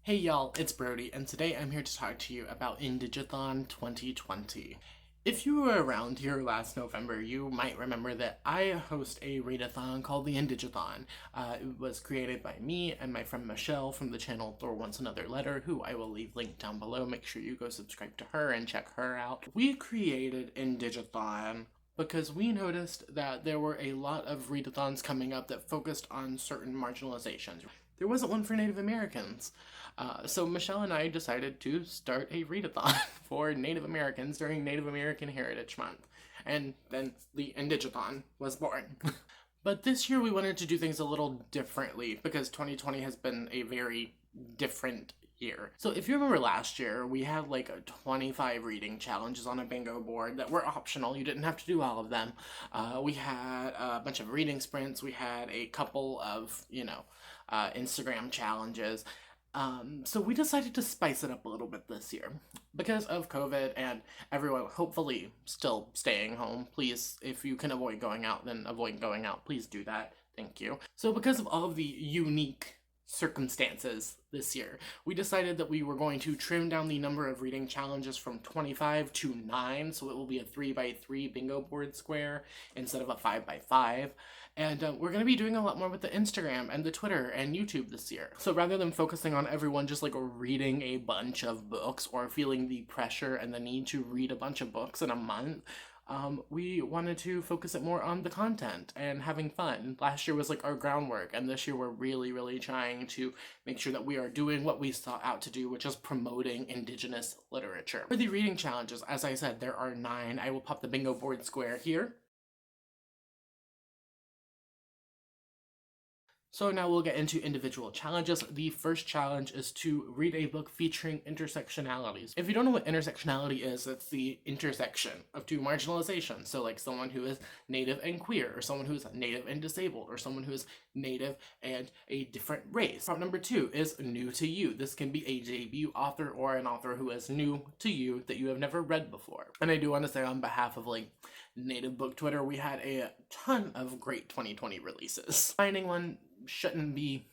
Hey y'all, it's Brody, and today I'm here to talk to you about IndigAthon 2020. If you were around here last November, you might remember that I host a readathon called the IndigAthon. It was created by me and my friend Michelle from the channel Thor Wants Another Letter, who I will leave linked down below. Make sure you go subscribe to her and check her out. We created IndigAthon because we noticed that there were a lot of readathons coming up that focused on certain marginalizations. There wasn't one for Native Americans. So Michelle and I decided to start a readathon for Native Americans during Native American Heritage Month. And then the IndigAthon was born. But this year we wanted to do things a little differently because 2020 has been a very different year. So if you remember last year, we had like 25 reading challenges on a bingo board that were optional. You didn't have to do all of them. We had a bunch of reading sprints. We had a couple of, Instagram challenges. So we decided to spice it up a little bit this year because of COVID and everyone hopefully still staying home. Please, if you can avoid going out, then avoid going out. Please do that. Thank you. So because of all of the unique circumstances this year, we decided that we were going to trim down the number of reading challenges from 25 to 9, so it will be a 3x3 bingo board square instead of a 5x5. And we're going to be doing a lot more with the Instagram and the Twitter and YouTube this year. So rather than focusing on everyone just like reading a bunch of books or feeling the pressure and the need to read a bunch of books in a month, we wanted to focus it more on the content and having fun. Last year was like our groundwork, and this year we're really trying to make sure that we are doing what we sought out to do, which is promoting Indigenous literature. For the reading challenges, as I said, there are 9. I will pop the bingo board square here. So now we'll get into individual challenges. The first challenge is to read a book featuring intersectionalities. If you don't know what intersectionality is, it's the intersection of two marginalizations. So like someone who is Native and queer, or someone who's Native and disabled, or someone who is Native and a different race. Prompt number 2 is new to you. This can be a debut author or an author who is new to you that you have never read before. And I do want to say on behalf of Native Book Twitter, we had a ton of great 2020 releases. Finding one shouldn't be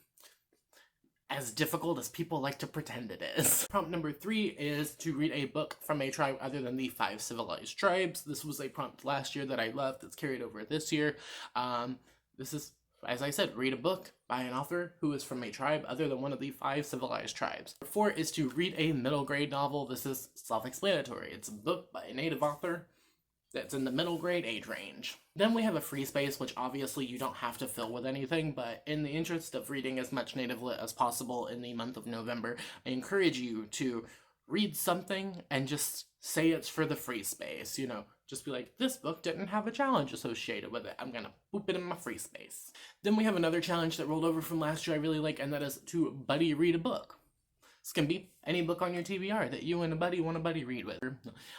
as difficult as people like to pretend it is. Prompt number 3 is to read a book from a tribe other than the 5 civilized tribes. This was a prompt last year that I loved that's carried over this year. This is, as I said, read a book by an author who is from a tribe other than one of the 5 civilized tribes. Number 4 is to read a middle grade novel. This is self-explanatory. It's a book by a Native author that's in the middle grade age range. Then we have a free space, which obviously you don't have to fill with anything, but in the interest of reading as much Native lit as possible in the month of November, I encourage you to read something and just say it's for the free space, just be like, this book didn't have a challenge associated with it. I'm gonna boop it in my free space. Then we have another challenge that rolled over from last year I really like, and that is to buddy read a book. This can be any book on your TBR that you and a buddy want to buddy read with.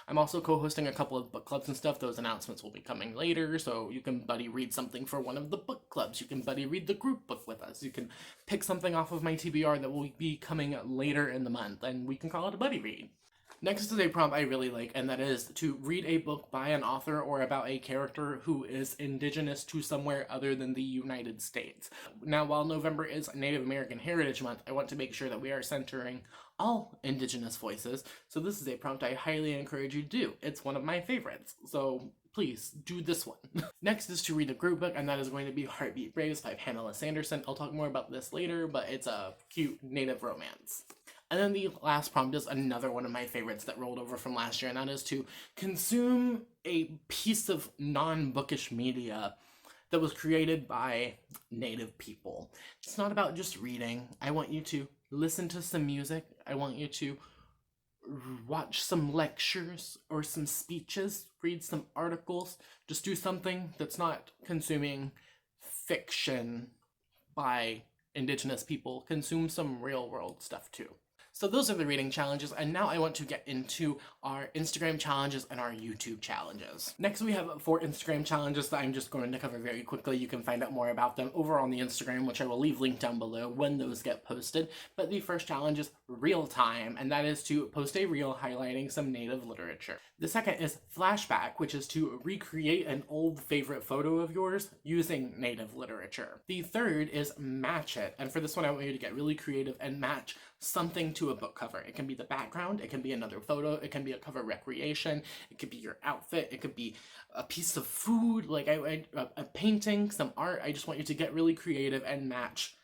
I'm also co-hosting a couple of book clubs and stuff. Those announcements will be coming later, so you can buddy read something for one of the book clubs. You can buddy read the group book with us. You can pick something off of my TBR that will be coming later in the month, and we can call it a buddy read. Next is a prompt I really like, and that is to read a book by an author or about a character who is indigenous to somewhere other than the United States. Now, while November is Native American Heritage Month, I want to make sure that we are centering all indigenous voices, so this is a prompt I highly encourage you to do. It's one of my favorites, so please do this one. Next is to read a group book, and that is going to be Heartbeat Braves by Pamela Sanderson. I'll talk more about this later, but it's a cute Native romance. And then the last prompt is another one of my favorites that rolled over from last year, and that is to consume a piece of non-bookish media that was created by Native people. It's not about just reading. I want you to listen to some music. I want you to watch some lectures or some speeches, read some articles. Just do something that's not consuming fiction by Indigenous people. Consume some real world stuff too. So those are the reading challenges, and now I want to get into our Instagram challenges and our YouTube challenges. Next, we have 4 Instagram challenges that I'm just going to cover very quickly. You can find out more about them over on the Instagram, which I will leave linked down below when those get posted. But the first challenge is real time, and that is to post a reel highlighting some Native literature. The second is flashback, which is to recreate an old favorite photo of yours using Native literature. The third is match it, and for this one I want you to get really creative and match something to a book cover. It can be the background, it can be another photo, it can be a cover recreation, it could be your outfit, it could be a piece of food, like a painting, some art. I just want you to get really creative and match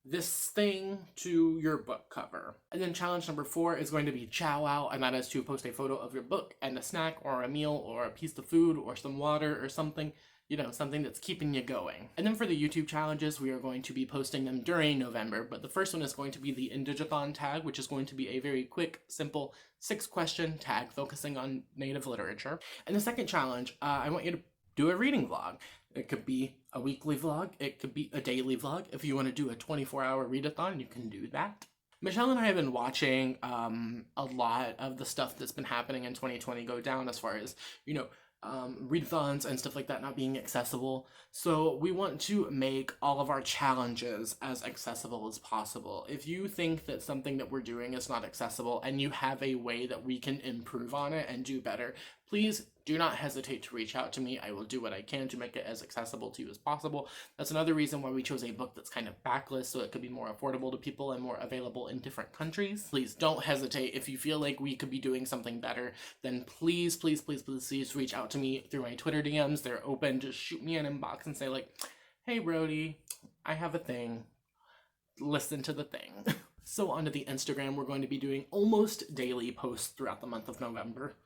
this thing to your book cover. And then challenge number 4 is going to be chow wow, and that is to post a photo of your book and a snack or a meal or a piece of food or some water or something, you know, something that's keeping you going. And then for the YouTube challenges, we are going to be posting them during November, but the first one is going to be the IndigAthon tag, which is going to be a very quick, simple 6-question tag focusing on native literature. And the second challenge, I want you to do a reading vlog. It could be a weekly vlog, it could be a daily vlog. If you want to do a 24-hour readathon, you can do that. Michelle and I have been watching a lot of the stuff that's been happening in 2020 go down as far as, you know, readathons and stuff like that not being accessible. So we want to make all of our challenges as accessible as possible. If you think that something that we're doing is not accessible and you have a way that we can improve on it and do better, please do not hesitate to reach out to me. I will do what I can to make it as accessible to you as possible. That's another reason why we chose a book that's kind of backlist, so it could be more affordable to people and more available in different countries. Please don't hesitate. If you feel like we could be doing something better, then please, please, please, please, please reach out to me through my Twitter DMs. They're open. Just shoot me an inbox and say like, hey Brody, I have a thing. Listen to the thing. So onto the Instagram, we're going to be doing almost daily posts throughout the month of November.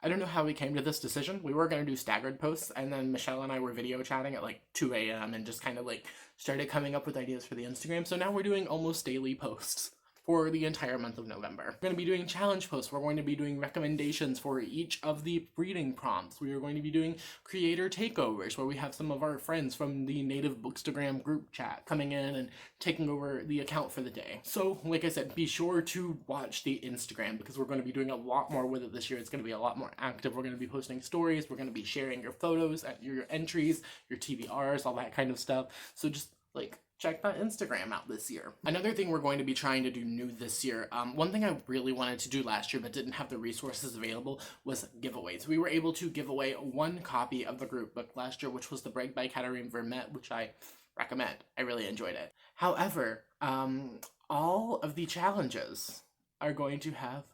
I don't know how we came to this decision. We were going to do staggered posts, and then Michelle and I were video chatting at like 2 a.m. and just kind of like started coming up with ideas for the Instagram. So now we're doing almost daily posts for the entire month of November. We're going to be doing challenge posts. We're going to be doing recommendations for each of the reading prompts. We are going to be doing creator takeovers where we have some of our friends from the Native Bookstagram group chat coming in and taking over the account for the day. So, like I said, be sure to watch the Instagram because we're going to be doing a lot more with it this year. It's going to be a lot more active. We're going to be posting stories. We're going to be sharing your photos, your entries, your TBRs, all that kind of stuff. So just like check that Instagram out this year. Another thing we're going to be trying to do new this year, one thing I really wanted to do last year but didn't have the resources available was giveaways. We were able to give away 1 copy of the group book last year, which was The Break by Catherine Vermette, which I recommend. I really enjoyed it. However, all of the challenges are going to have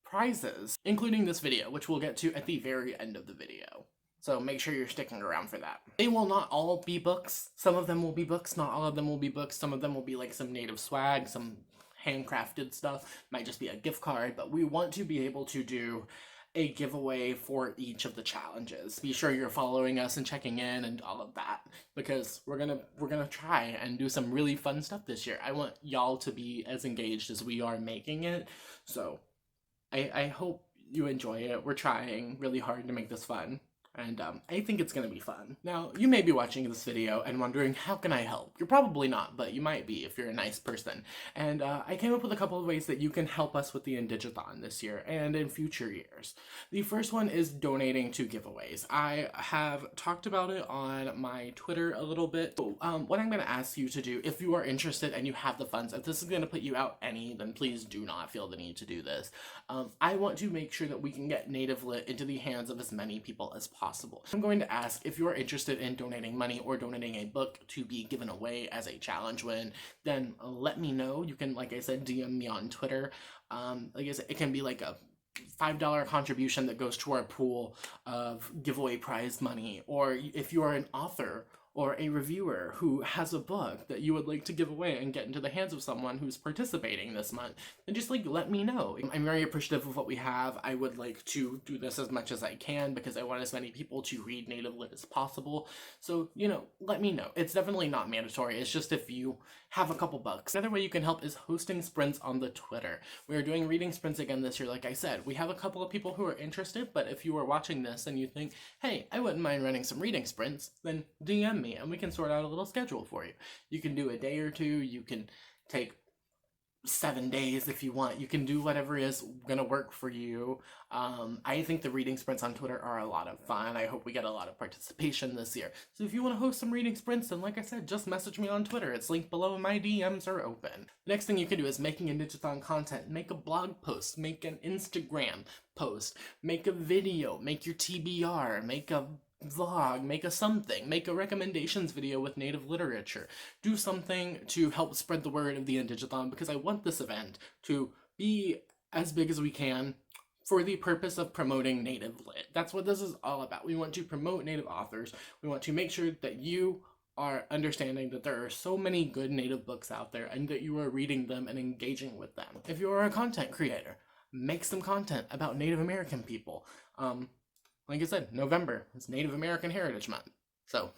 prizes, including this video, which we'll get to at the very end of the video. So make sure you're sticking around for that. They will not all be books. Some of them will be books, not all of them will be books. Some of them will be like some native swag, some handcrafted stuff. Might just be a gift card, but we want to be able to do a giveaway for each of the challenges. Be sure you're following us and checking in and all of that, because we're gonna try and do some really fun stuff this year. I want y'all to be as engaged as we are making it. So I hope you enjoy it. We're trying really hard to make this fun. And I think it's going to be fun. Now, you may be watching this video and wondering, how can I help? You're probably not, but you might be if you're a nice person. And I came up with a couple of ways that you can help us with the IndigAthon this year and in future years. The first one is donating to giveaways. I have talked about it on my Twitter a little bit. What I'm going to ask you to do, if you are interested and you have the funds, if this is going to put you out any, then please do not feel the need to do this. I want to make sure that we can get Native Lit into the hands of as many people as possible. I'm going to ask if you're interested in donating money or donating a book to be given away as a challenge win, then let me know. You can, like I said, DM me on Twitter. Like I said, it can be like a $5 contribution that goes to our pool of giveaway prize money, or if you are an author or a reviewer who has a book that you would like to give away and get into the hands of someone who's participating this month, then just like let me know. I'm very appreciative of what we have. I would like to do this as much as I can because I want as many people to read Native Lit as possible. So, you know, let me know. It's definitely not mandatory. It's just if you have a couple bucks. Another way you can help is hosting sprints on the Twitter. We are doing reading sprints again this year. Like I said, we have a couple of people who are interested, but if you are watching this and you think, hey, I wouldn't mind running some reading sprints, then DM me and we can sort out a little schedule for you. You can do a day or two. You can take 7 days if you want. You can do whatever is gonna work for you. I think the reading sprints on Twitter are a lot of fun. I hope we get a lot of participation this year. So if you want to host some reading sprints, then like I said, just message me on Twitter. It's linked below. My DMs are open. The next thing you can do is making IndigAthon content. Make a blog post, make an Instagram post, make a video, make your TBR, make a vlog, make a something, make a recommendations video with Native literature. Do something to help spread the word of the IndigAthon, because I want this event to be as big as we can for the purpose of promoting Native lit. That's what this is all about. We want to promote Native authors. We want to make sure that you are understanding that there are so many good Native books out there and that you are reading them and engaging with them. If you are a content creator, make some content about Native American people. Like I said, November is Native American Heritage Month, so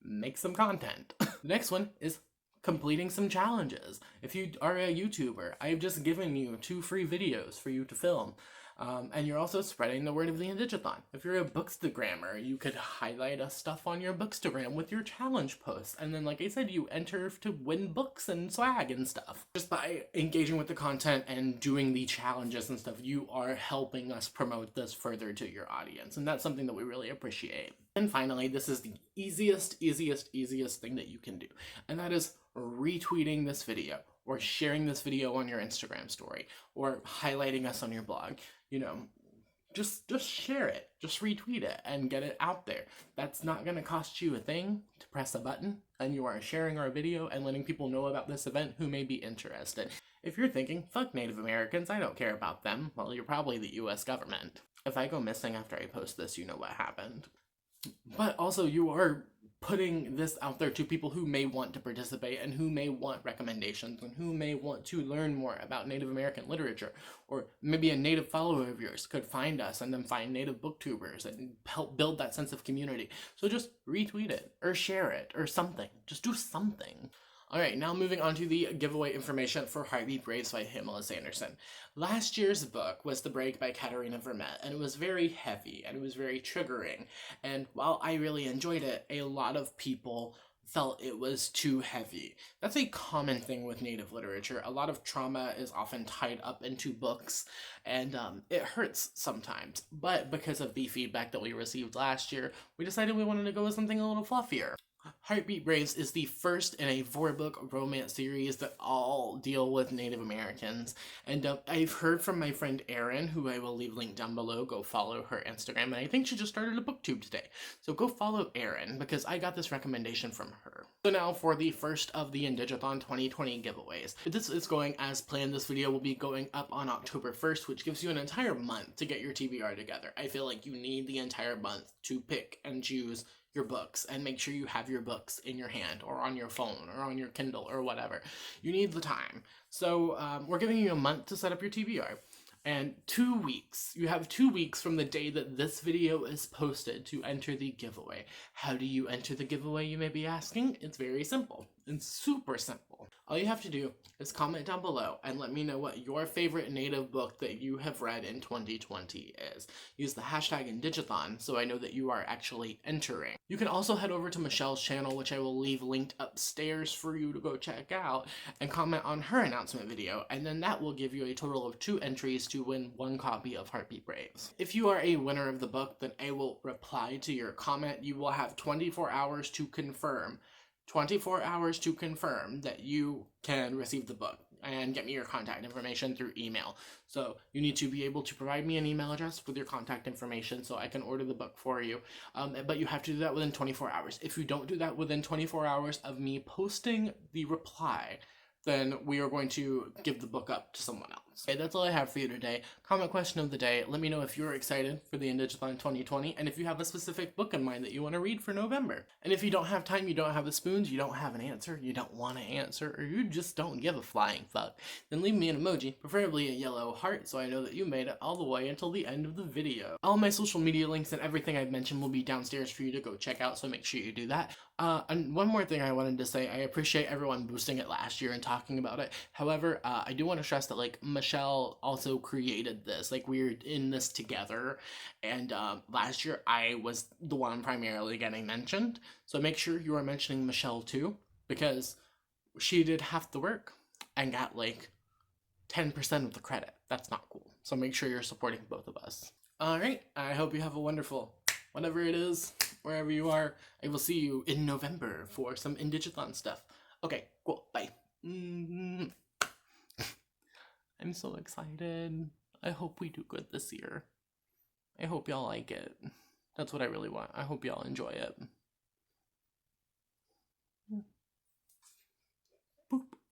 make some content. The next one is completing some challenges. If you are a YouTuber, I've just given you 2 free videos for you to film. And you're also spreading the word of the IndigAthon. If you're a bookstagrammer, you could highlight stuff on your bookstagram with your challenge posts. And then, like I said, you enter to win books and swag and stuff. Just by engaging with the content and doing the challenges and stuff, you are helping us promote this further to your audience. And that's something that we really appreciate. And finally, this is the easiest thing that you can do. And that is retweeting this video, or sharing this video on your Instagram story, or highlighting us on your blog. You know, just share it, just retweet it and get it out there. That's not going to cost you a thing to press a button, and you are sharing our video and letting people know about this event who may be interested. If you're thinking, fuck Native Americans, I don't care about them, well, you're probably the US government. If I go missing after I post this, you know what happened. But also, you are putting this out there to people who may want to participate and who may want recommendations and who may want to learn more about Native American literature. Or maybe a Native follower of yours could find us and then find Native booktubers and help build that sense of community. So just retweet it or share it or something. Just do something. Alright, now moving on to the giveaway information for Heartbeat Braves by Pamela Sanderson. Last year's book was The Break by Katarina Vermette, and it was very heavy and it was very triggering. And while I really enjoyed it, a lot of people felt it was too heavy. That's a common thing with Native literature. A lot of trauma is often tied up into books, and it hurts sometimes. But because of the feedback that we received last year, we decided we wanted to go with something a little fluffier. Heartbeat Braves is the first in a 4-book romance series that all deal with Native Americans. And I've heard from my friend Erin, who I will leave linked down below. Go follow her Instagram, and I think she just started a booktube today. So go follow Erin, because I got this recommendation from her. So now for the first of the IndigAthon 2020 giveaways. If this is going as planned, this video will be going up on October 1st, which gives you an entire month to get your TBR together. I feel like you need the entire month to pick and choose your books and make sure you have your books in your hand or on your phone or on your Kindle or whatever. You need the time. So we're giving you a month to set up your TBR. And 2 weeks. You have 2 weeks from the day that this video is posted to enter the giveaway. How do you enter the giveaway, you may be asking? It's very simple. It's super simple. All you have to do is comment down below and let me know what your favorite Native book that you have read in 2020 is. Use the hashtag IndigAthon so I know that you are actually entering. You can also head over to Michelle's channel, which I will leave linked upstairs for you to go check out, and comment on her announcement video, and then that will give you a total of 2 entries to win 1 copy of Heartbeat Braves. If you are a winner of the book, then I will reply to your comment. You will have 24 hours to confirm. 24 hours to confirm that you can receive the book and get me your contact information through email. So you need to be able to provide me an email address with your contact information so I can order the book for you. But you have to do that within 24 hours. If you don't do that within 24 hours of me posting the reply, then we are going to give the book up to someone else. Okay, that's all I have for you today. Comment question of the day. Let me know if you're excited for the IndigAthon 2020 and if you have a specific book in mind that you want to read for November. And if you don't have time, you don't have the spoons, you don't have an answer, you don't want to answer, or you just don't give a flying fuck, then leave me an emoji, preferably a yellow heart, so I know that you made it all the way until the end of the video. All my social media links and everything I've mentioned will be downstairs for you to go check out, so make sure you do that. And one more thing I wanted to say, I appreciate everyone boosting it last year and talking about it. However, I do want to stress that, like, Michelle also created this. Like, we're in this together, and last year I was the one primarily getting mentioned. So make sure you are mentioning Michelle too, because she did half the work and got like 10% of the credit. That's not cool. So make sure you're supporting both of us. Alright, I hope you have a wonderful, whatever it is, wherever you are. I will see you in November for some IndigAthon stuff. Okay, cool, bye. I'm so excited. I hope we do good this year. I hope y'all like it. That's what I really want. I hope y'all enjoy it.